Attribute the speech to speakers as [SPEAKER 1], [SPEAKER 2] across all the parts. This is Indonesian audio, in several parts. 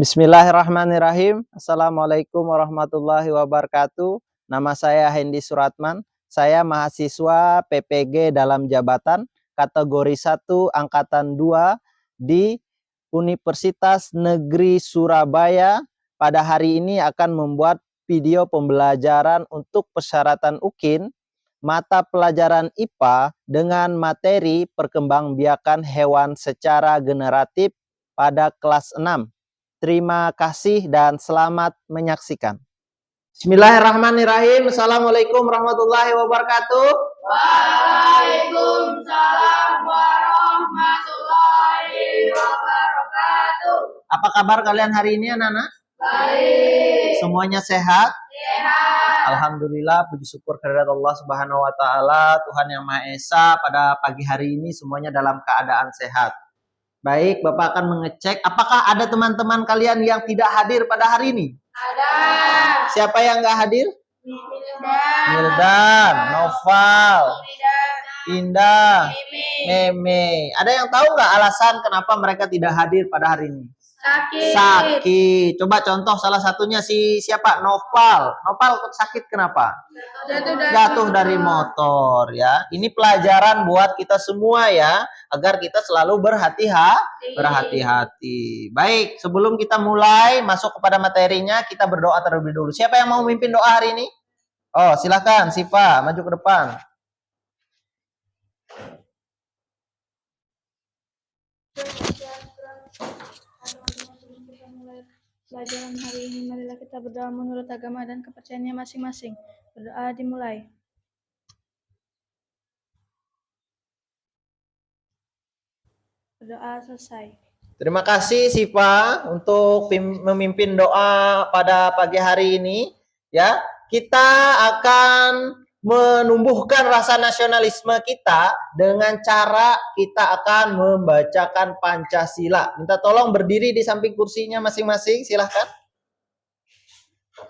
[SPEAKER 1] Bismillahirrahmanirrahim. Assalamualaikum warahmatullahi wabarakatuh. Nama saya Hendi Suratman. Saya mahasiswa PPG dalam jabatan kategori 1 angkatan 2 di Universitas Negeri Surabaya. Pada hari ini akan membuat video pembelajaran untuk persyaratan UKIN mata pelajaran IPA dengan materi perkembangbiakan hewan secara generatif pada kelas 6. Terima kasih dan selamat menyaksikan. Bismillahirrahmanirrahim. Assalamualaikum warahmatullahi wabarakatuh.
[SPEAKER 2] Waalaikumsalam warahmatullahi wabarakatuh.
[SPEAKER 1] Apa kabar kalian hari ini, anak-anak?
[SPEAKER 2] Baik.
[SPEAKER 1] Semuanya sehat?
[SPEAKER 2] Sehat.
[SPEAKER 1] Alhamdulillah, puji syukur kehadirat Allah Subhanahu wa taala, Tuhan yang Maha Esa. Pada pagi hari ini semuanya dalam keadaan sehat. Baik, Bapak akan mengecek apakah ada teman-teman kalian yang tidak hadir pada hari ini?
[SPEAKER 2] Ada.
[SPEAKER 1] Siapa yang nggak hadir?
[SPEAKER 2] Mildan,
[SPEAKER 1] Noval, Indah,
[SPEAKER 2] Mimi.
[SPEAKER 1] Meme. Ada yang tahu nggak alasan kenapa mereka tidak hadir pada hari ini?
[SPEAKER 2] Sakit.
[SPEAKER 1] Coba contoh salah satunya siapa? Noval. Noval sakit kenapa? Jatuh dari motor ya. Ini pelajaran buat kita semua ya, agar kita selalu berhati-hati. Baik, sebelum kita mulai masuk kepada materinya, kita berdoa terlebih dulu. Siapa yang mau memimpin doa hari ini? Oh, silakan Siva, maju ke depan.
[SPEAKER 3] Pelajaran hari ini, marilah kita berdoa menurut agama dan kepercayaannya masing-masing. Berdoa dimulai. Berdoa selesai.
[SPEAKER 1] Terima kasih Siva untuk memimpin doa pada pagi hari ini. Ya, kita akan menumbuhkan rasa nasionalisme kita dengan cara kita akan membacakan Pancasila. Minta tolong berdiri di samping kursinya masing-masing, silahkan.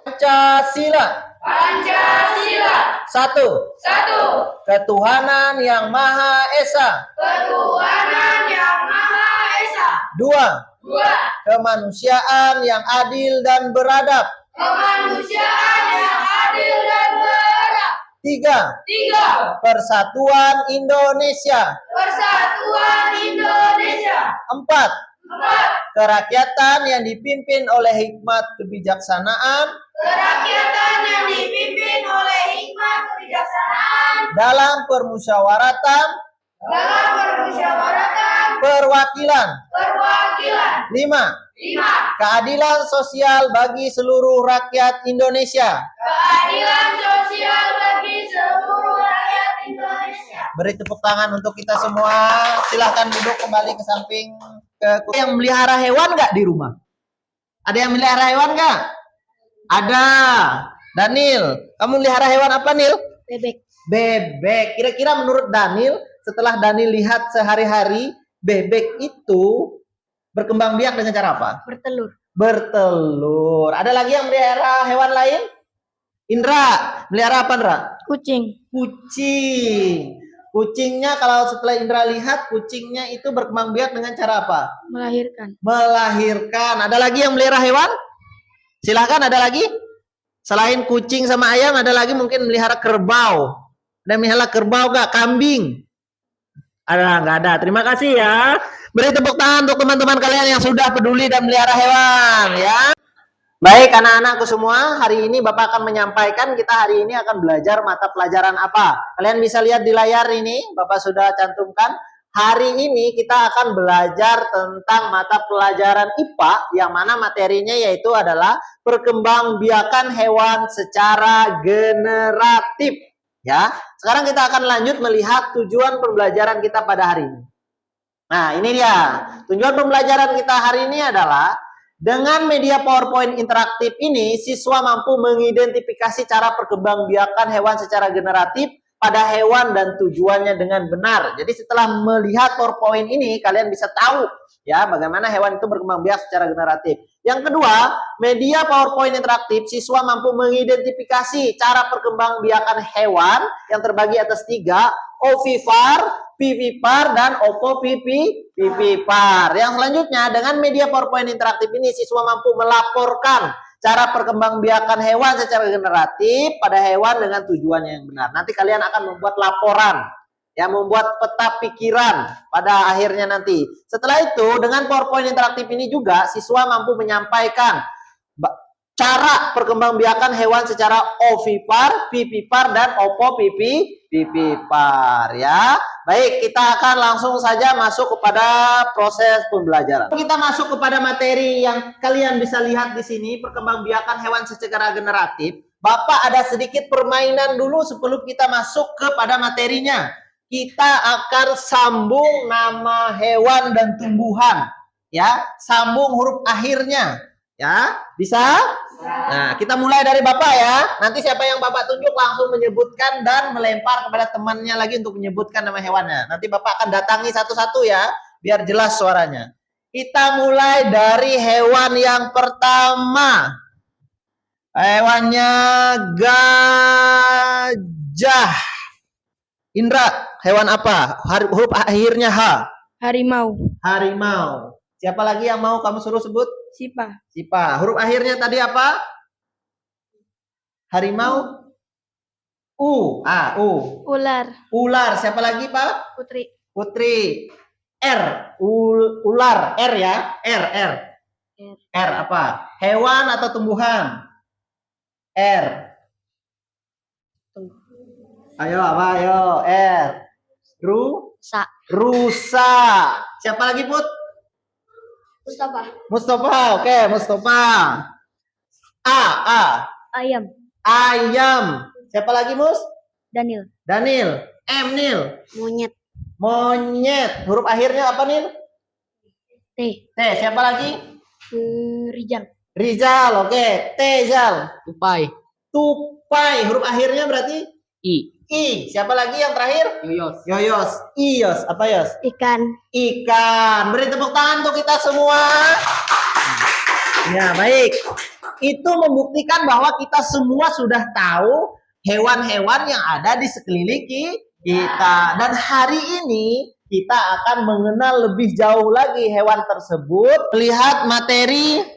[SPEAKER 1] Pancasila.
[SPEAKER 2] Pancasila.
[SPEAKER 1] Satu. Ketuhanan yang Maha Esa.
[SPEAKER 2] Ketuhanan yang Maha Esa.
[SPEAKER 1] Dua.
[SPEAKER 2] 2.
[SPEAKER 1] Kemanusiaan yang adil dan beradab.
[SPEAKER 2] Kemanusiaan yang adil dan beradab.
[SPEAKER 1] 3. Persatuan Indonesia.
[SPEAKER 2] Persatuan Indonesia.
[SPEAKER 1] 4.
[SPEAKER 2] 4.
[SPEAKER 1] Kerakyatan yang dipimpin oleh hikmat kebijaksanaan.
[SPEAKER 2] Kerakyatan yang dipimpin oleh hikmat kebijaksanaan.
[SPEAKER 1] Dalam permusyawaratan. Perwakilan. 5.
[SPEAKER 2] 5.
[SPEAKER 1] Keadilan sosial bagi seluruh rakyat Indonesia.
[SPEAKER 2] Keadilan sosial bagi seluruh rakyat Indonesia.
[SPEAKER 1] Beri tepuk tangan untuk kita semua. Silahkan duduk kembali ke samping. Yang melihara hewan nggak di rumah? Ada yang melihara hewan nggak? Ada. Daniel, kamu melihara hewan apa, Nil? Bebek. Kira-kira menurut Daniel, setelah Daniel lihat sehari-hari, bebek itu berkembang biak dengan cara apa? Bertelur. Ada lagi yang melihara hewan lain? Indra, melihara apa, Indra?
[SPEAKER 3] Kucing.
[SPEAKER 1] Kucingnya kalau setelah Indra lihat, kucingnya itu berkembang biak dengan cara apa? Melahirkan. Ada lagi yang melihara hewan? Silahkan, ada lagi? Selain kucing sama ayam, ada lagi mungkin melihara kerbau. Ada melihara kerbau gak? Kambing? Nggak ada. Terima kasih ya. Beri tepuk tangan untuk teman-teman kalian yang sudah peduli dan melihara hewan ya. Baik anak-anakku semua, hari ini Bapak akan menyampaikan kita hari ini akan belajar mata pelajaran apa. Kalian bisa lihat di layar ini, Bapak sudah cantumkan. Hari ini kita akan belajar tentang mata pelajaran IPA yang mana materinya yaitu adalah perkembangbiakan hewan secara generatif. Ya, sekarang kita akan lanjut melihat tujuan pembelajaran kita pada hari ini. Nah, ini dia. Tujuan pembelajaran kita hari ini adalah dengan media PowerPoint interaktif ini, siswa mampu mengidentifikasi cara perkembangbiakan hewan secara generatif pada hewan dan tujuannya dengan benar. Jadi setelah melihat PowerPoint ini, kalian bisa tahu ya bagaimana hewan itu berkembang biak secara generatif. Yang kedua, media PowerPoint interaktif, siswa mampu mengidentifikasi cara perkembangbiakan hewan yang terbagi atas 3, ovipar, vivipar dan ovovivipar. Yang selanjutnya, dengan media PowerPoint interaktif ini siswa mampu melaporkan cara perkembangbiakan hewan secara generatif pada hewan dengan tujuan yang benar. Nanti kalian akan membuat laporan, ya, membuat peta pikiran pada akhirnya nanti. Setelah itu, dengan PowerPoint interaktif ini juga siswa mampu menyampaikan cara perkembangbiakan hewan secara ovipar, vivipar, dan ovovivipar, ya. Baik, kita akan langsung saja masuk kepada proses pembelajaran. Kita masuk kepada materi yang kalian bisa lihat di sini, perkembangbiakan hewan secara generatif. Bapak ada sedikit permainan dulu sebelum kita masuk kepada materinya. Kita akan sambung nama hewan dan tumbuhan, ya, sambung huruf akhirnya, ya, bisa? Nah, kita mulai dari Bapak, ya. Nanti siapa yang Bapak tunjuk langsung menyebutkan dan melempar kepada temannya lagi untuk menyebutkan nama hewannya. Nanti Bapak akan datangi satu-satu, ya, biar jelas suaranya. Kita mulai dari hewan yang pertama. Hewannya gajah. Indra, hewan apa? Huruf akhirnya H.
[SPEAKER 3] Harimau.
[SPEAKER 1] Harimau. Siapa lagi yang mau kamu suruh sebut?
[SPEAKER 3] Sipa.
[SPEAKER 1] Sipa. Huruf akhirnya tadi apa? Harimau. U. U.
[SPEAKER 3] Ular.
[SPEAKER 1] Ular. Siapa lagi, Pak?
[SPEAKER 3] Putri.
[SPEAKER 1] Putri. R. Ular. R, ya. R. R apa? Hewan atau tumbuhan? R. Ayo, apa? Ayo. R. Rusa. Siapa lagi, Put? Mustafa. Oke, Mustafa. A.
[SPEAKER 3] Ayam.
[SPEAKER 1] Ayam. Siapa lagi, Mus?
[SPEAKER 3] Daniel.
[SPEAKER 1] M. Nil.
[SPEAKER 3] Monyet.
[SPEAKER 1] Huruf akhirnya apa, Nil?
[SPEAKER 3] T.
[SPEAKER 1] Siapa lagi?
[SPEAKER 3] Rijal.
[SPEAKER 1] Oke. Zal.
[SPEAKER 4] Tupai.
[SPEAKER 1] Huruf akhirnya berarti
[SPEAKER 4] I.
[SPEAKER 1] Siapa lagi yang terakhir? Yoyos. Iyos. Apa, Yos?
[SPEAKER 3] Ikan.
[SPEAKER 1] Beri tepuk tangan untuk kita semua. Ya, baik. Itu membuktikan bahwa kita semua sudah tahu hewan-hewan yang ada di sekeliling kita. Dan hari ini kita akan mengenal lebih jauh lagi hewan tersebut. Lihat materi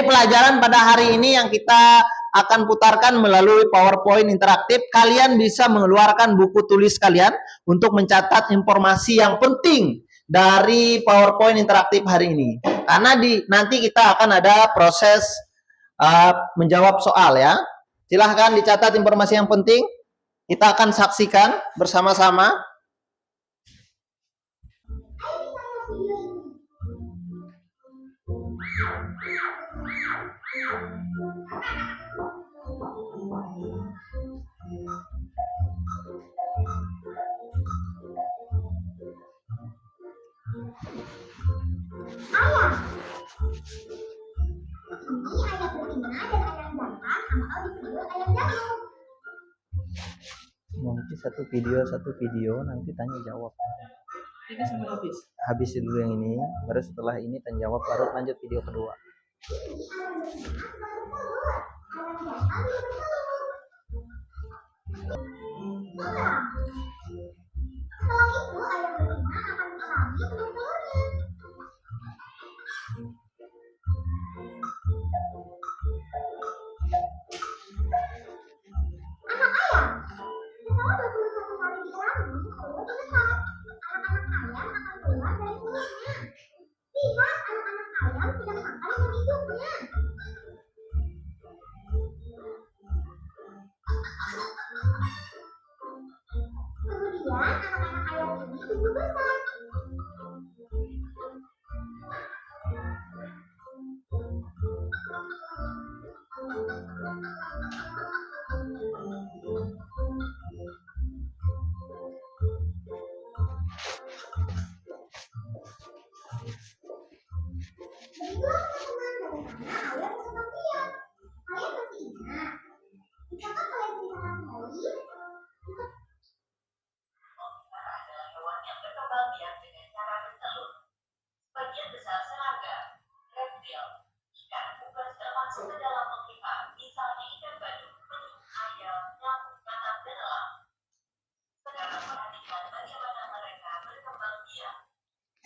[SPEAKER 1] pelajaran pada hari ini yang kita akan putarkan melalui PowerPoint interaktif. Kalian bisa mengeluarkan buku tulis kalian untuk mencatat informasi yang penting dari PowerPoint interaktif hari ini. Karena nanti kita akan ada proses menjawab soal, ya. Silahkan dicatat informasi yang penting. Kita akan saksikan bersama-sama. Nanti satu video nanti tanya jawab.
[SPEAKER 4] Ini sampai habis.
[SPEAKER 1] Habis dulu yang ini, baru setelah ini tanya jawab, baru lanjut video kedua.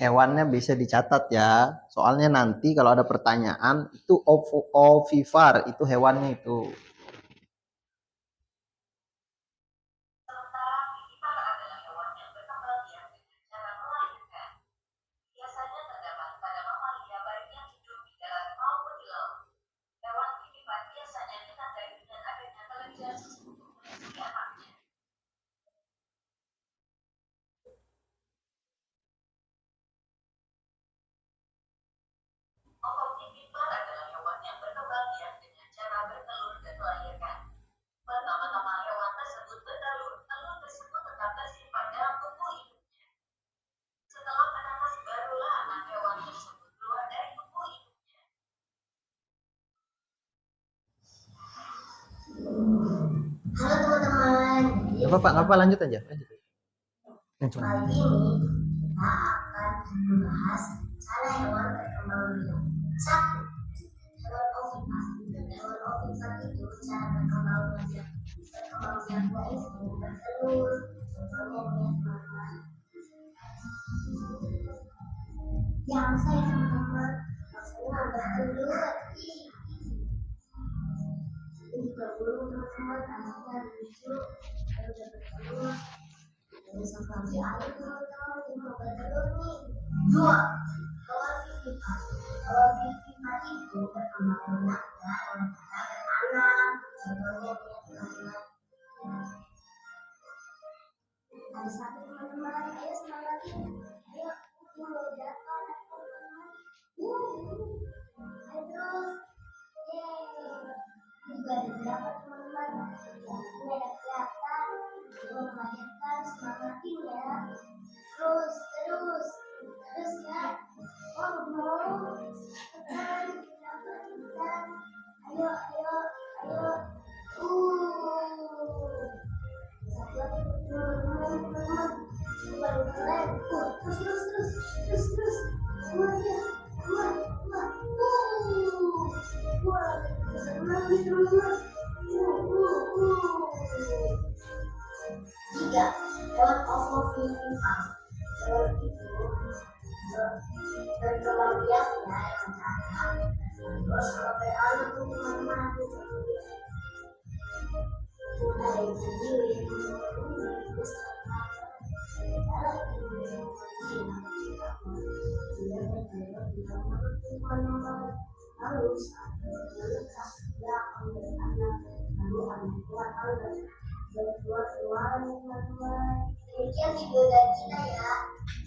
[SPEAKER 1] hewannya bisa dicatat ya. Soalnya nanti kalau ada pertanyaan itu ovipar itu hewannya itu.
[SPEAKER 2] Halo teman-teman.
[SPEAKER 1] Nggak apa-apa, lanjut aja. Lanjut.
[SPEAKER 2] Kali ini kita akan membahas cara hewan berkembang biak. Satu, hewan ovipar. Hewan ovipar itu cara berkembang biak. Berkembang biaknya itu bertelur. Contohnya nih teman-teman. Yang saya teman-teman, maksudnya bertelur. Ini berburu teman-teman, anaknya lucu, baru bertelur. Ada satu lagi air teman-teman yang mau bertelur nih. Dua, hewan vivipar. Hewan vivipar itu berkembang biak ya, dengan cara beranak. Contohnya nih teman-teman. Ada satu teman-teman, ayo semangat lagi. Ayo, ini mau jatuh teman-teman. Ayo terus. Yeay. Juga ada berapa teman-teman? Ya, ini ada kelihatan. Itu melahirkan, semangatin ya. Terus ya. Oh, mau cepetan, cepetan. Ayo. Satu lagi teman-teman. Baru keren. Terus. Keluar ya. Keluar. Tiga, hewan ovipar. Hewan itu berkembang biak ya, yang cara. Terus kalau beranak tuh teman-teman mulai jadi harus menetas belakang beranak, lalu anak berkeluar teman-teman. Demikian video dari kita ya,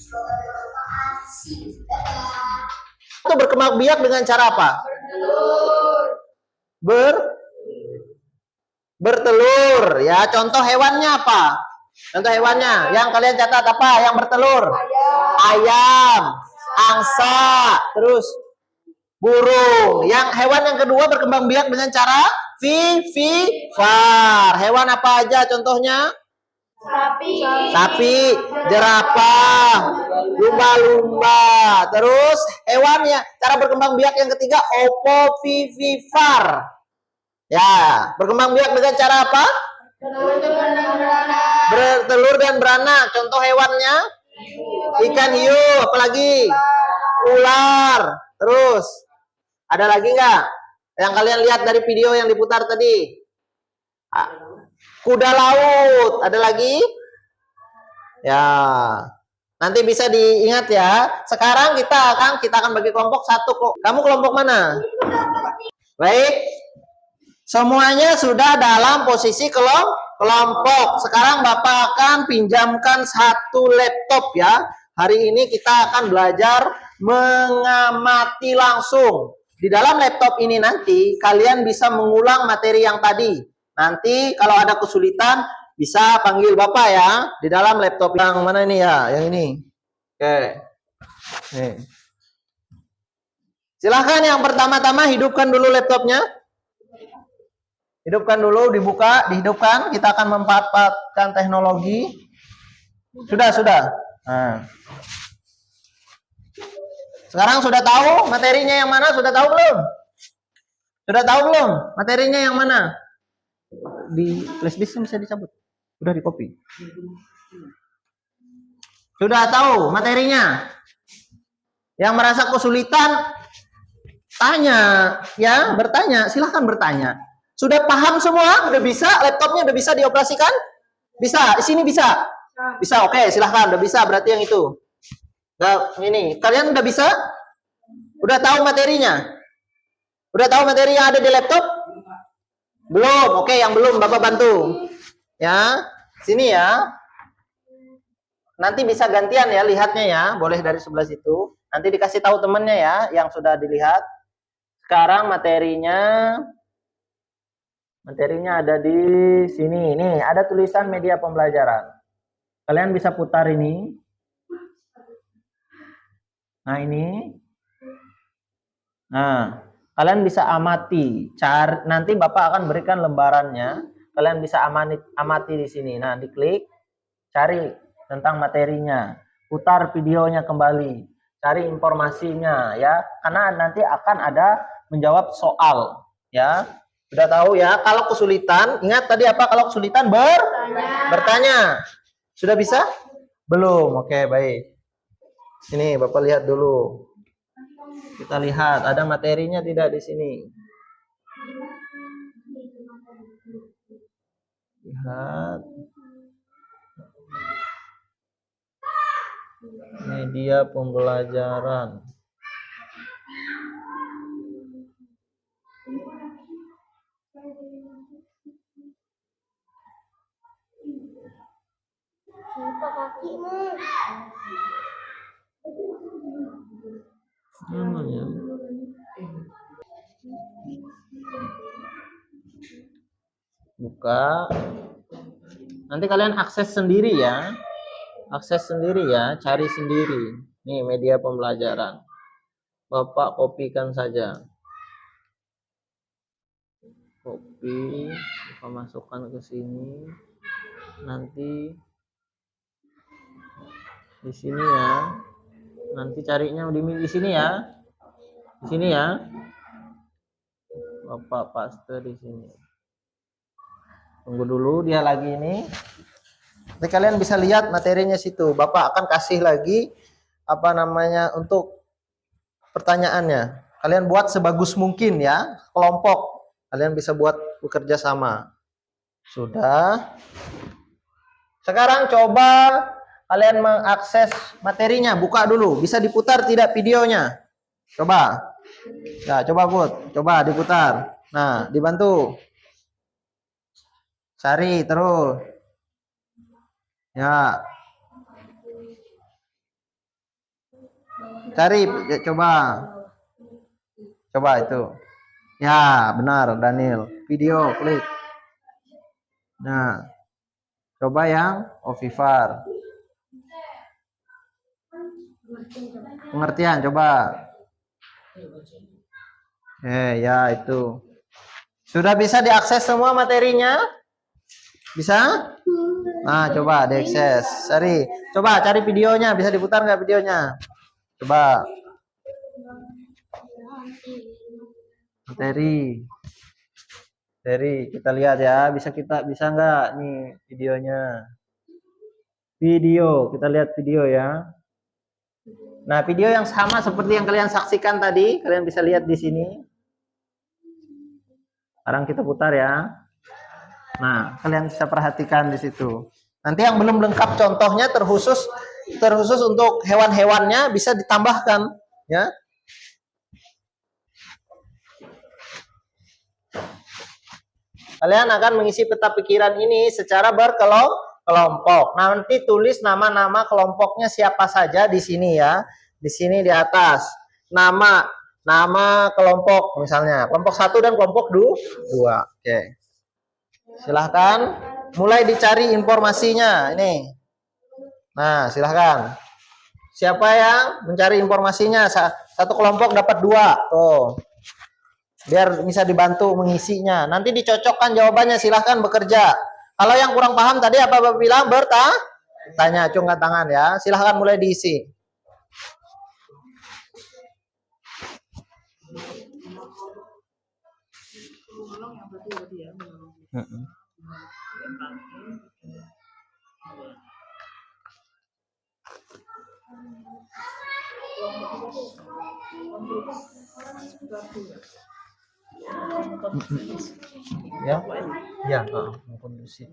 [SPEAKER 2] semoga bermanfaat. See you, dadah.
[SPEAKER 1] Itu berkembang biak dengan cara apa? Bertelur ya. Contoh hewannya apa? Contoh hewannya yang kalian catat apa? Yang bertelur? Ayam, angsa, terus burung. Yang hewan yang kedua berkembang biak dengan cara vivipar. Hewan apa aja contohnya? Sapi, jerapah, lumba-lumba. Terus hewannya cara berkembang biak yang ketiga ovipar. Ya, berkembang biak dengan cara apa? Bertelur dan beranak. Contoh hewannya? Ikan hiu, apalagi? Ular. Terus ada lagi nggak yang kalian lihat dari video yang diputar tadi? Kuda laut. Ada lagi? Ya, nanti bisa diingat ya. Sekarang kita akan bagi kelompok satu. Kamu kelompok mana? Baik. Semuanya sudah dalam posisi kelompok. Sekarang Bapak akan pinjamkan satu laptop ya. Hari ini kita akan belajar mengamati langsung. Di dalam laptop ini nanti kalian bisa mengulang materi yang tadi. Nanti kalau ada kesulitan bisa panggil Bapak ya. Di dalam laptop yang mana ini ya? Yang ini. Oke. Nih. Silahkan yang pertama-tama hidupkan dulu laptopnya. Hidupkan dulu, dibuka, dihidupkan. Kita akan memanfaatkan teknologi. Sudah. Nah. Sekarang sudah tahu materinya yang mana? Sudah tahu belum? Sudah tahu belum? Materinya yang mana? Di flashdisk bisa dicabut. Sudah di copy. Sudah tahu materinya? Yang merasa kesulitan, tanya, ya, bertanya, silahkan bertanya. Sudah paham semua? Udah bisa? Laptopnya udah bisa dioperasikan? Bisa, di sini bisa? Bisa, oke, silahkan, udah bisa, berarti yang itu. Nah, ini, kalian udah bisa? Udah tahu materinya? Udah tahu materi yang ada di laptop? Belum, oke, yang belum, Bapak bantu. Ya, sini ya. Nanti bisa gantian ya, lihatnya ya, boleh dari sebelah situ. Nanti dikasih tahu temennya ya, yang sudah dilihat. Sekarang materinya ada di sini. Nih, ada tulisan media pembelajaran. Kalian bisa putar ini. Nah, ini. Nah, kalian bisa amati. Nanti Bapak akan berikan lembarannya. Kalian bisa amati di sini. Nah, diklik. Cari tentang materinya. Putar videonya kembali. Cari informasinya ya. Karena nanti akan ada menjawab soal ya. Sudah tahu ya, kalau kesulitan, ingat tadi apa? Kalau kesulitan bertanya. Sudah bisa? Belum. Oke, baik. Ini Bapak lihat dulu. Kita lihat ada materinya tidak di sini. Lihat. Media pembelajaran.
[SPEAKER 2] Lupa kakimu.
[SPEAKER 1] Namanya. Buka. Nanti kalian akses sendiri ya. Akses sendiri ya, cari sendiri. Nih media pembelajaran. Bapak kopikan saja. Copy, Bapak masukkan ke sini. Nanti di sini ya. Nanti carinya di sini ya. Di sini ya. Bapak paste di sini. Tunggu dulu dia lagi ini. Nanti kalian bisa lihat materinya situ. Bapak akan kasih lagi untuk pertanyaannya. Kalian buat sebagus mungkin ya, kelompok. Kalian bisa buat bekerja sama. Sudah. Sekarang coba kalian mengakses materinya. Buka dulu. Bisa diputar tidak videonya? Coba. Nah, coba Bud. Coba diputar. Nah, dibantu. Cari terus. Ya. Cari, coba. Coba itu. Ya, benar Daniel. Video, klik. Nah. Coba yang Ovivar. Pengertian, coba. Ya itu. Sudah bisa diakses semua materinya? Bisa? Nah, coba diakses. Coba cari videonya. Bisa diputar nggak videonya? Coba. Materi, kita lihat ya. Bisa nggak nih videonya? Video, kita lihat video ya. Nah, video yang sama seperti yang kalian saksikan tadi, kalian bisa lihat di sini. Sekarang kita putar ya. Nah, kalian bisa perhatikan di situ. Nanti yang belum lengkap contohnya terkhusus untuk hewan-hewannya bisa ditambahkan ya. Kalian akan mengisi peta pikiran ini secara berkelompok. Nanti tulis nama-nama kelompoknya siapa saja di sini ya. Di sini di atas. Nama kelompok misalnya. Kelompok 1 dan kelompok 2. Oke. Silahkan mulai dicari informasinya ini. Nah, silahkan. Siapa yang mencari informasinya? Satu kelompok dapat 2. Tuh. Biar bisa dibantu mengisinya. Nanti dicocokkan jawabannya, silahkan bekerja. Kalau yang kurang paham tadi apa Bapak bilang? Tanya, acungkan tangan ya. Silahkan mulai diisi. Ya, ya, kondusif.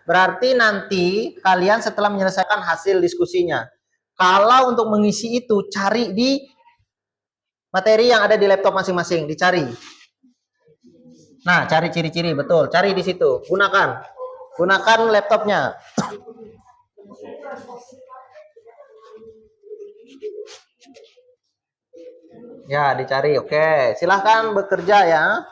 [SPEAKER 1] Berarti nanti kalian setelah menyelesaikan hasil diskusinya, kalau untuk mengisi itu cari di materi yang ada di laptop masing-masing, dicari. Nah, cari ciri-ciri, betul. Cari di situ. Gunakan laptopnya. Ya, dicari. Oke, silahkan bekerja ya.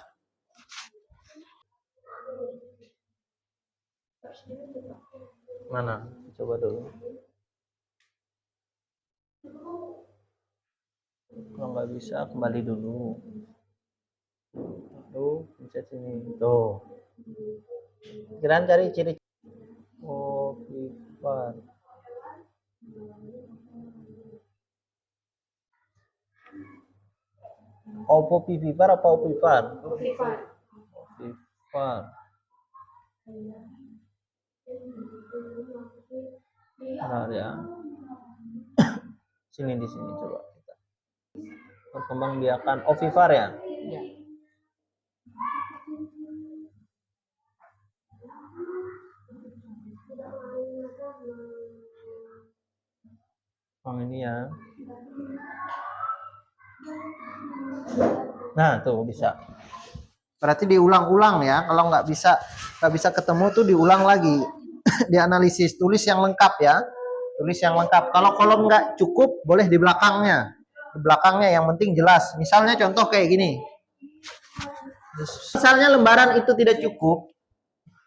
[SPEAKER 1] Mana? Coba dulu. Kalau nggak bisa, kembali dulu. Tuh, pencet sini. Tuh. Kirain cari ciri. Oh, Vivar. Oppo Vivar apa Vivar? Vivar. Benar ya. Sini di sini coba kita. Perkembangbiakan Vivar ya?
[SPEAKER 4] Ya.
[SPEAKER 1] Ini ya. Nah, tuh bisa. Berarti diulang-ulang ya. Kalau nggak bisa ketemu tuh diulang lagi. Dianalisis, tulis yang lengkap ya. Tulis yang lengkap. Kalau kolom nggak cukup, boleh di belakangnya. Di belakangnya yang penting jelas. Misalnya contoh kayak gini. Misalnya lembaran itu tidak cukup.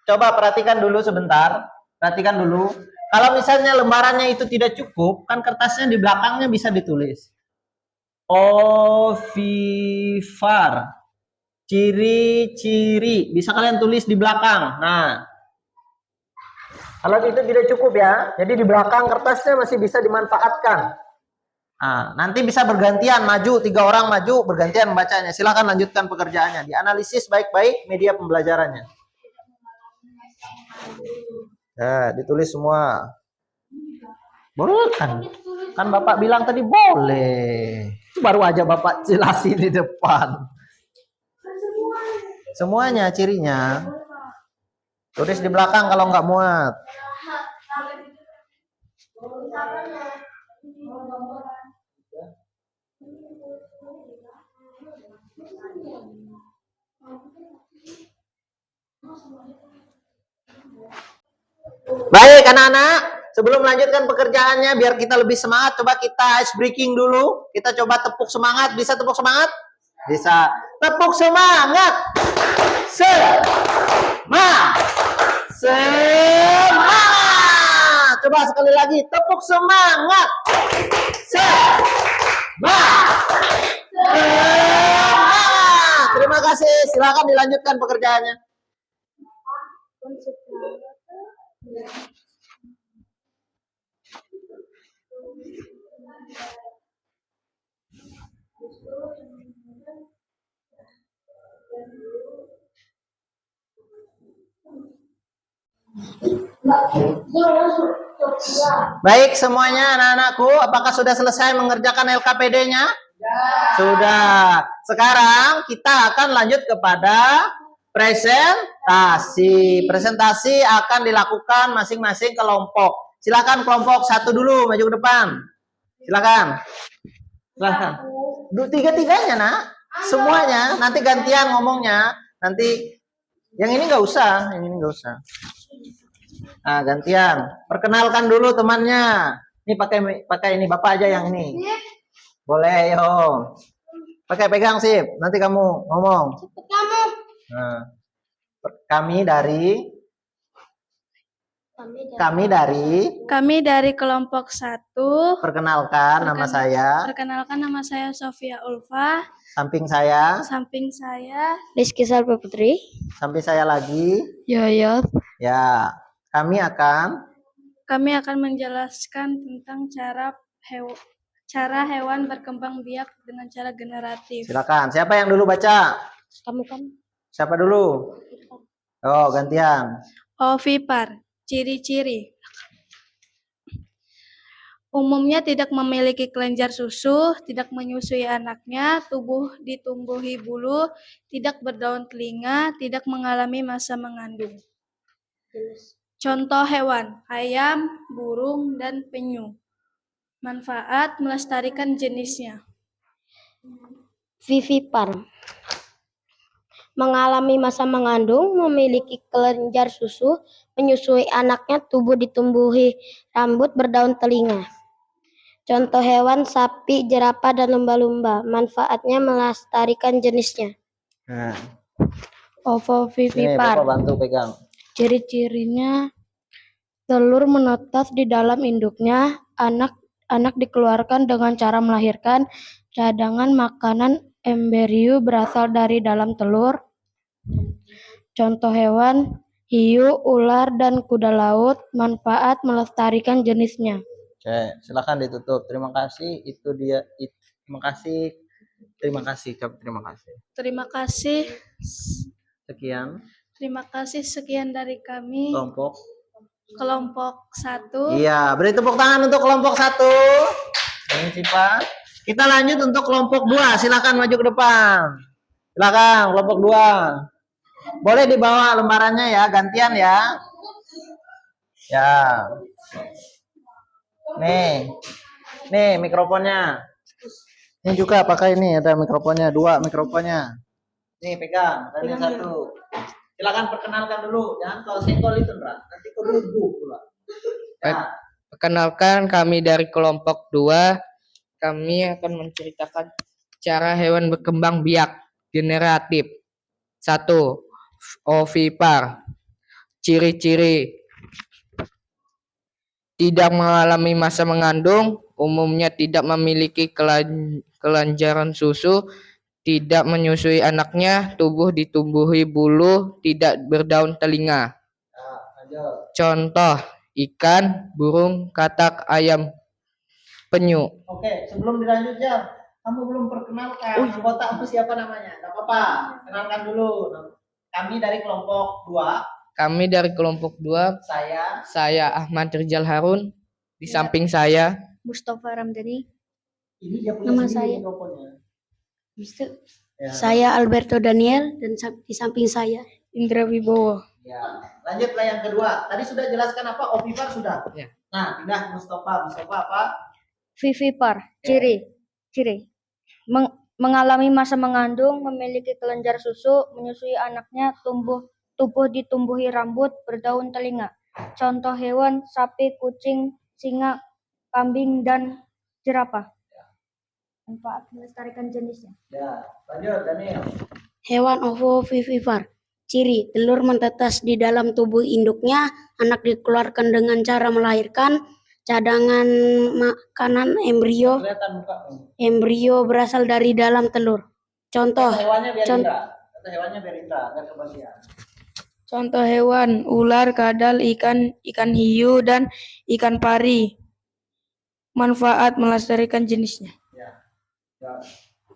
[SPEAKER 1] Coba perhatikan dulu sebentar. Perhatikan dulu. Kalau misalnya lembarannya itu tidak cukup, kan kertasnya di belakangnya bisa ditulis. Vivar. Ciri-ciri. Bisa kalian tulis di belakang. Nah. Kalau itu tidak cukup ya. Jadi di belakang kertasnya masih bisa dimanfaatkan. Nah, nanti bisa bergantian maju. 3 orang maju bergantian membacanya. Silakan lanjutkan pekerjaannya. Dianalisis baik-baik media pembelajarannya. Ya, ditulis semua. Boleh kan? Kan Bapak bilang tadi boleh. Baru aja Bapak jelasin di depan. Semuanya cirinya. Tulis di belakang kalau nggak muat. Baik anak-anak, sebelum melanjutkan pekerjaannya biar kita lebih semangat, coba kita ice breaking dulu. Kita coba tepuk semangat, bisa tepuk semangat? Bisa. Tepuk semangat. Semangat. Coba sekali lagi, tepuk semangat. Semangat. Terima kasih, silakan dilanjutkan pekerjaannya. Baik semuanya anak-anakku, apakah sudah selesai mengerjakan LKPD-nya? Ya. Sudah. Sekarang kita akan lanjut kepada presentasi. Presentasi akan dilakukan masing-masing kelompok. Silakan kelompok 1 dulu maju ke depan. Silakan. Silakan. Tiga-tiganya, Nak. Semuanya. Nanti gantian ngomongnya. Nanti yang ini nggak usah, yang ini nggak usah. Nah, gantian. Perkenalkan dulu temannya. Ini pakai ini Bapak aja yang ini. Boleh, yo. Pakai pegang sip. Nanti kamu ngomong. Nah, kami dari
[SPEAKER 3] Kami dari kelompok 1.
[SPEAKER 1] perkenalkan nama saya.
[SPEAKER 3] Perkenalkan nama saya Sofia Ulfa.
[SPEAKER 1] Samping saya.
[SPEAKER 3] Samping saya
[SPEAKER 2] Rizky Salva Putri.
[SPEAKER 1] Samping saya lagi.
[SPEAKER 2] Yoyot.
[SPEAKER 1] Ya, kami akan
[SPEAKER 3] menjelaskan tentang cara hewan berkembang biak dengan cara generatif.
[SPEAKER 1] silakan. Siapa yang dulu baca?
[SPEAKER 2] Kamu.
[SPEAKER 1] Siapa dulu? Oh, gantian.
[SPEAKER 3] Ovipar. Ciri-ciri. Umumnya tidak memiliki kelenjar susu, tidak menyusui anaknya, tubuh ditumbuhi bulu, tidak berdaun telinga, tidak mengalami masa mengandung. Contoh hewan, ayam, burung, dan penyu. Manfaat melestarikan jenisnya.
[SPEAKER 2] Vivipar. Mengalami masa mengandung, memiliki kelenjar susu, menyusui anaknya, tubuh ditumbuhi rambut, berdaun telinga. Contoh hewan sapi, jerapah, dan lumba-lumba. Manfaatnya melestarikan jenisnya.
[SPEAKER 1] Nah, sini
[SPEAKER 3] Ovovivipar.
[SPEAKER 1] Bapak bantu pegang.
[SPEAKER 3] Ciri-cirinya telur menetas di dalam induknya, anak dikeluarkan dengan cara melahirkan, cadangan makanan embrio berasal dari dalam telur. Contoh hewan hiu, ular, dan kuda laut. Manfaat melestarikan jenisnya.
[SPEAKER 1] Oke, silakan ditutup. Terima kasih. Itu dia. Terima kasih. Terima kasih. Terima kasih.
[SPEAKER 3] Terima kasih.
[SPEAKER 1] Sekian
[SPEAKER 3] Terima kasih sekian dari kami. Kelompok 1.
[SPEAKER 1] Iya, beri tepuk tangan untuk kelompok 1. Ini sifat. Kita lanjut untuk kelompok 2. Silakan maju ke depan. Silakan kelompok 2. Boleh dibawa lembarannya ya, gantian ya. Ya. Nih mikrofonnya. Ini juga pakai ini, ada mikrofonnya, 2 mikrofonnya. Nih pegang, tadi 1. Silakan perkenalkan dulu, jangan kalau senggol itu nanti kerubuh pula. Ya.
[SPEAKER 5] Perkenalkan, kami dari kelompok 2. Kami akan menceritakan cara hewan berkembang biak generatif. 1. Ovipar. Ciri-ciri: tidak mengalami masa mengandung, umumnya tidak memiliki kelenjaran susu, tidak menyusui anaknya, tubuh ditumbuhi bulu, tidak berdaun telinga. Contoh ikan, burung, katak, ayam, penyu.
[SPEAKER 1] Oke, sebelum dilanjut ya, kamu belum perkenalkan anggota siapa namanya? Gak apa-apa, kenalkan dulu. Kami dari kelompok 2.
[SPEAKER 5] Kami dari kelompok 2. Saya Ahmad Rizal Harun. Di samping saya
[SPEAKER 3] Mustafa Ramdhani.
[SPEAKER 1] Ini dia punya
[SPEAKER 2] Nama
[SPEAKER 1] sendiri
[SPEAKER 2] saya.
[SPEAKER 1] mikrofonnya. Ya.
[SPEAKER 2] Saya Alberto Daniel, dan di samping saya
[SPEAKER 3] Indra Wibowo.
[SPEAKER 1] Ya, lanjutlah yang kedua. Tadi sudah jelaskan apa? Ovipar sudah.
[SPEAKER 5] Ya.
[SPEAKER 1] Nah, pindah Mustafa. Mustafa apa?
[SPEAKER 3] Vivipar. Ciri. Mengalami masa mengandung, memiliki kelenjar susu, menyusui anaknya, tubuh ditumbuhi rambut, berdaun telinga. Contoh hewan sapi, kucing, singa, kambing, dan jerapah. Manfaat melestarikan jenisnya.
[SPEAKER 1] Ya, lanjut Daniel.
[SPEAKER 2] hewan ovovivipar. Ciri: telur menetas di dalam tubuh induknya, anak dikeluarkan dengan cara melahirkan, cadangan makanan embrio
[SPEAKER 1] Kelihatan muka.
[SPEAKER 2] berasal dari dalam telur. Contoh
[SPEAKER 1] Hewannya biar Indra, agar kebagian.
[SPEAKER 3] Contoh hewan: ular, kadal, ikan hiu, dan ikan pari. Manfaat melestarikan jenisnya.
[SPEAKER 1] Ya.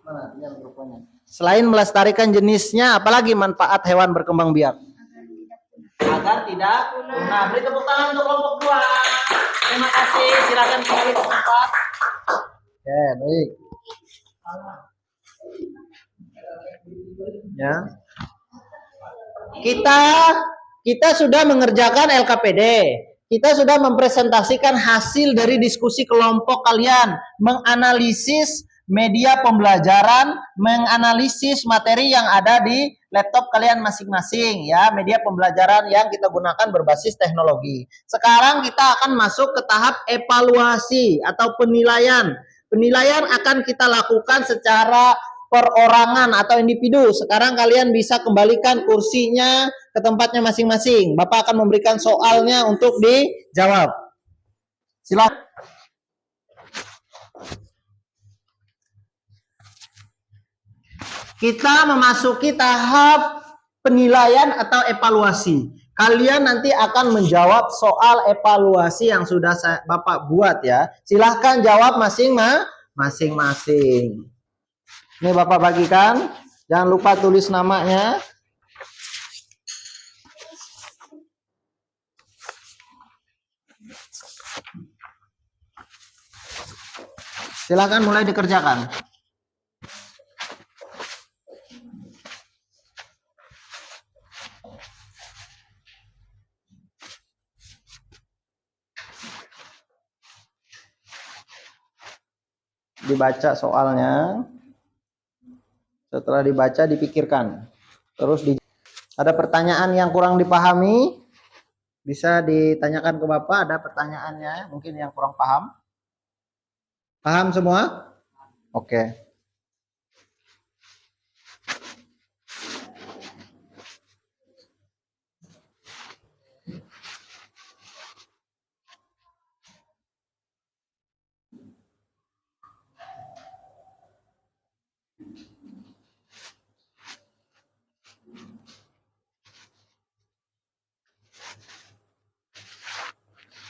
[SPEAKER 1] Mana dia mikrofonnya? Selain melestarikan jenisnya, apalagi manfaat hewan berkembang biak? Agar tidak punah. Beri tepuk tangan untuk kelompok 2. Terima kasih. Silakan kembali ke tempat. Oke, baik. Ya. kita sudah mengerjakan LKPD. Kita sudah mempresentasikan hasil dari diskusi kelompok kalian, menganalisis media pembelajaran, menganalisis materi yang ada di laptop kalian masing-masing ya, media pembelajaran yang kita gunakan berbasis teknologi. Sekarang kita akan masuk ke tahap evaluasi atau penilaian. Penilaian akan kita lakukan secara perorangan atau individu. Sekarang kalian bisa kembalikan kursinya ke tempatnya masing-masing. Bapak akan memberikan soalnya untuk dijawab. Silakan. Kita memasuki tahap penilaian atau evaluasi. Kalian nanti akan menjawab soal evaluasi yang sudah Bapak buat ya. Silahkan jawab masing-masing. Ini Bapak bagikan. Jangan lupa tulis namanya. Silahkan mulai dikerjakan. Dibaca soalnya. Setelah dibaca dipikirkan. Terus ada pertanyaan yang kurang dipahami, bisa ditanyakan ke Bapak. Ada pertanyaannya mungkin yang kurang paham. Paham semua? Oke.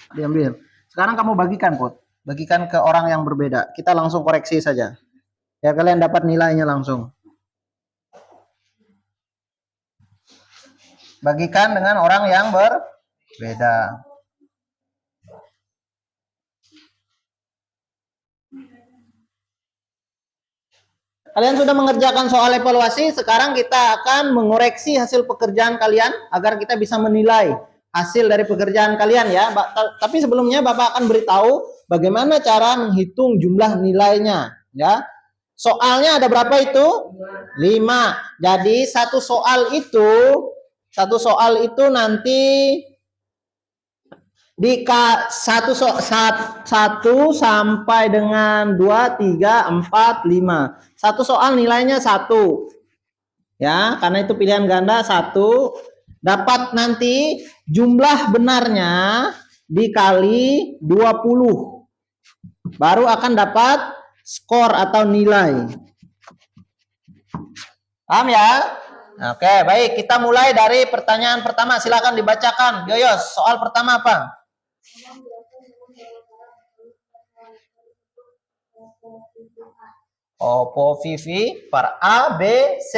[SPEAKER 1] Diambil. Sekarang kamu bagikan, Put. Bagikan ke orang yang berbeda. Kita langsung koreksi saja. Ya, kalian dapat nilainya langsung. Bagikan dengan orang yang berbeda. Kalian sudah mengerjakan soal evaluasi, sekarang kita akan mengoreksi hasil pekerjaan kalian agar kita bisa menilai hasil dari pekerjaan kalian ya. Tapi sebelumnya Bapak akan beritahu bagaimana cara menghitung jumlah nilainya ya. Soalnya ada berapa itu? 5. Jadi satu soal itu nanti di 1 sampai dengan 2, 3, 4, 5. Satu soal nilainya 1. Ya, karena itu pilihan ganda 1. Dapat nanti jumlah benarnya dikali 20. Baru akan dapat skor atau nilai. Paham ya? Oke, baik. Kita mulai dari pertanyaan pertama. Silakan dibacakan. Yoyos, soal pertama apa? Opovivi per A, B, C.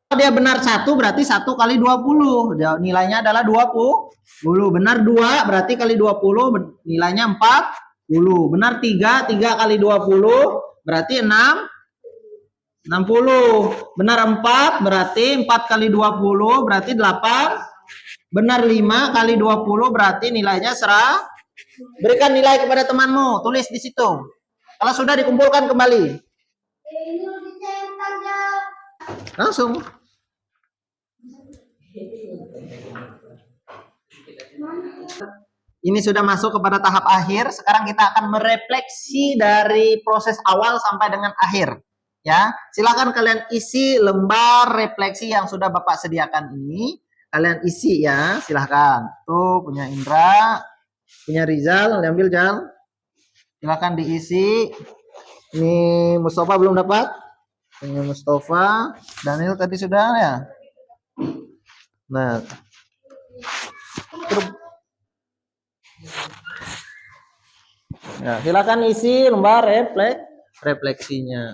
[SPEAKER 1] Kalau dia benar 1 berarti 1 kali 20. Nilainya adalah 20. Benar 2 berarti kali 20 nilainya 40. Benar 3 kali 20 berarti 60. Benar 4 berarti 4 kali 20 berarti 8. Benar 5 kali 20 berarti nilainya 100. Berikan nilai kepada temanmu, tulis di situ. Kalau sudah dikumpulkan kembali. Langsung. Ini sudah masuk kepada tahap akhir. Sekarang kita akan merefleksi dari proses awal sampai dengan akhir. Ya, silakan kalian isi lembar refleksi yang sudah Bapak sediakan ini. Kalian isi ya, silahkan. Tuh punya Indra, punya Rizal, diambil Jal. Silakan diisi. Ini Mustafa belum dapat. Ini Mustafa, Daniel tadi sudah ya. Nah, ya, silakan isi lembar refleksinya.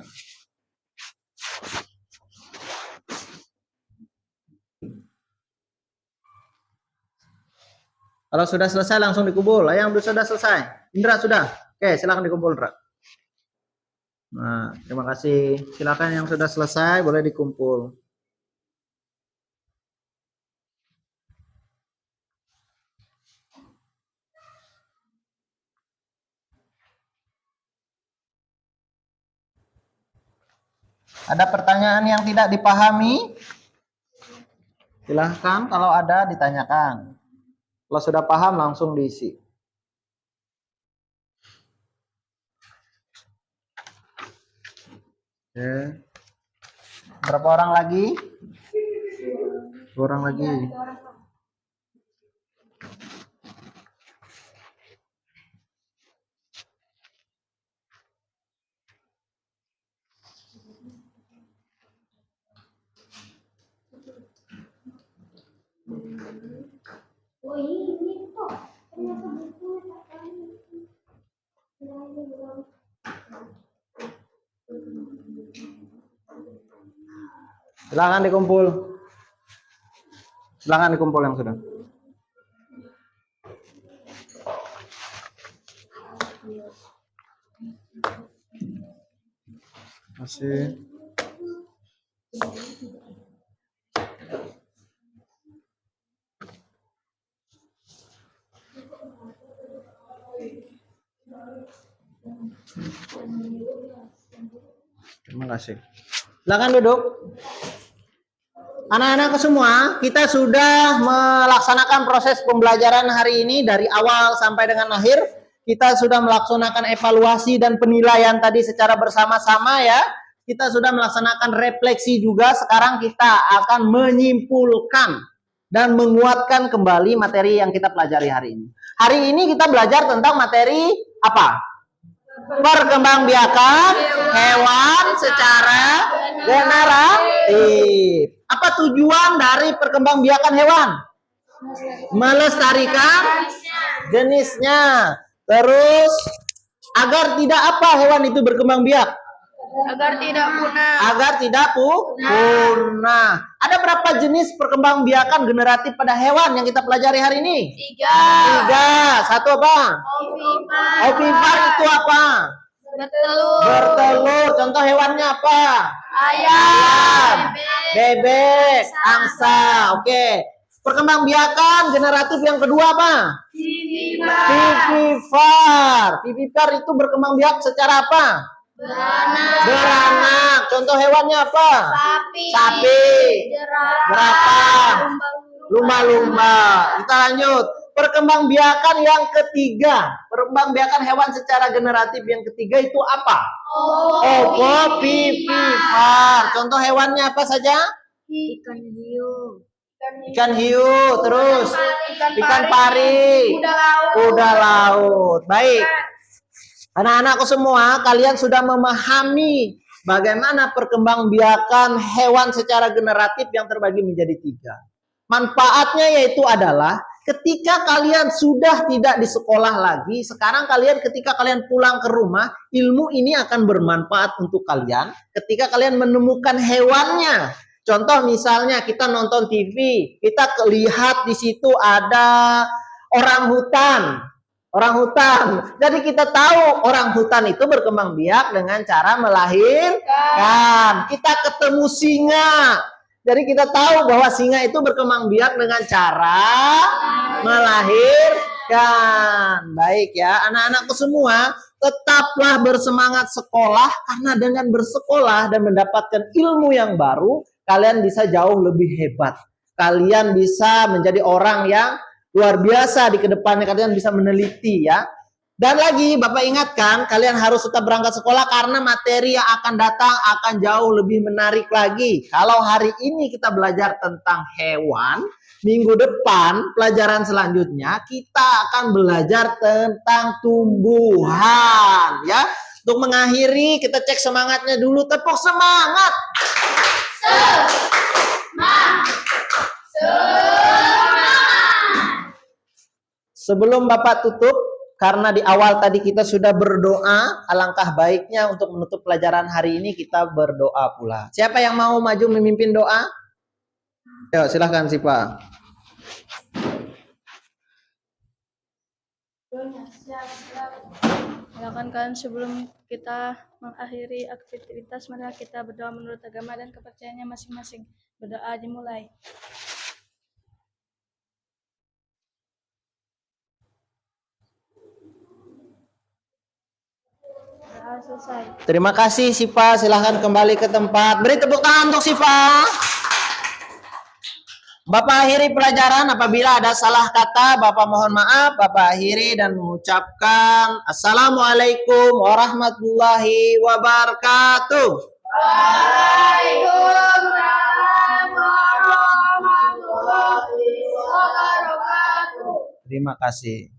[SPEAKER 1] Kalau sudah selesai langsung dikumpul. Yang sudah selesai. Indra sudah. Oke, silakan dikumpul, Indra. Nah, terima kasih. Silakan yang sudah selesai boleh dikumpul. Ada pertanyaan yang tidak dipahami? Silahkan kalau ada ditanyakan. Kalau sudah paham langsung diisi. Oke. Berapa orang lagi? 2 orang lagi.
[SPEAKER 2] Oh ini kok ternyata bukunya tak
[SPEAKER 1] Silakan dikumpul. Silakan dikumpul yang sudah. Masih. Terima kasih. Silakan duduk. Anak-anakku semua, kita sudah melaksanakan proses pembelajaran hari ini dari awal sampai dengan akhir. Kita sudah melaksanakan evaluasi dan penilaian tadi secara bersama-sama ya. Kita sudah melaksanakan refleksi juga. Sekarang kita akan menyimpulkan dan menguatkan kembali materi yang kita pelajari hari ini. Hari ini kita belajar tentang materi apa? Perkembangbiakan hewan secara generatif. Apa tujuan dari perkembangbiakan hewan? Melestarikan jenisnya. Terus agar tidak apa hewan itu berkembang biak?
[SPEAKER 3] Agar tidak punah.
[SPEAKER 1] Agar tidak punah. Ada berapa jenis perkembangbiakan generatif pada hewan yang kita pelajari hari ini? 3. Satu apa? Ovipar itu apa? Bertelur. Contoh hewannya apa?
[SPEAKER 3] Ayam.
[SPEAKER 1] Bebek. Angsa. Oke. Perkembangbiakan generatif yang kedua apa? Vivipar. Vivipar itu berkembang biak secara apa? Beranak. Contoh hewannya apa? Sapi. Berapa? Lumba-lumba. Kita lanjut. Perkembangbiakan yang ketiga. Perkembangbiakan hewan secara generatif yang ketiga itu apa? Ovovivipar. Contoh hewannya apa saja?
[SPEAKER 2] ikan hiu,
[SPEAKER 1] Ikan hiu, terus ikan pari, kuda laut. Baik. Anak-anakku semua, kalian sudah memahami bagaimana perkembangbiakan hewan secara generatif yang terbagi menjadi 3. Manfaatnya yaitu adalah ketika kalian sudah tidak di sekolah lagi, sekarang ketika kalian pulang ke rumah, ilmu ini akan bermanfaat untuk kalian ketika kalian menemukan hewannya. Contoh misalnya kita nonton TV, kita lihat di situ ada orang hutan. Jadi kita tahu orang hutan itu berkembang biak dengan cara melahirkan. Kita ketemu singa. Jadi kita tahu bahwa singa itu berkembang biak dengan cara melahirkan. Baik ya, anak-anakku semua, tetaplah bersemangat sekolah karena dengan bersekolah dan mendapatkan ilmu yang baru, kalian bisa jauh lebih hebat. Kalian bisa menjadi orang yang luar biasa di kedepannya. Kalian bisa meneliti ya. Dan lagi Bapak ingatkan, kalian harus tetap berangkat sekolah karena materi yang akan datang akan jauh lebih menarik lagi. Kalau hari ini kita belajar tentang hewan, minggu depan pelajaran selanjutnya kita akan belajar tentang tumbuhan ya. Untuk mengakhiri kita cek semangatnya dulu. Tepuk semangat. Sebelum Bapak tutup, karena di awal tadi kita sudah berdoa, alangkah baiknya untuk menutup pelajaran hari ini kita berdoa pula. Siapa yang mau maju memimpin doa? Yuk, silahkan Sipa.
[SPEAKER 3] Silakan kan sebelum kita mengakhiri aktivitas, mari kita berdoa menurut agama dan kepercayaannya masing-masing. Berdoa dimulai. telah selesai.
[SPEAKER 1] Terima kasih Siva, silahkan kembali ke tempat. Beri tepuk tangan untuk Siva. Bapak akhiri pelajaran, apabila ada salah kata Bapak mohon maaf. Bapak akhiri dan mengucapkan Assalamualaikum warahmatullahi wabarakatuh.
[SPEAKER 2] Waalaikumsalam warahmatullahi wabarakatuh.
[SPEAKER 1] Terima kasih.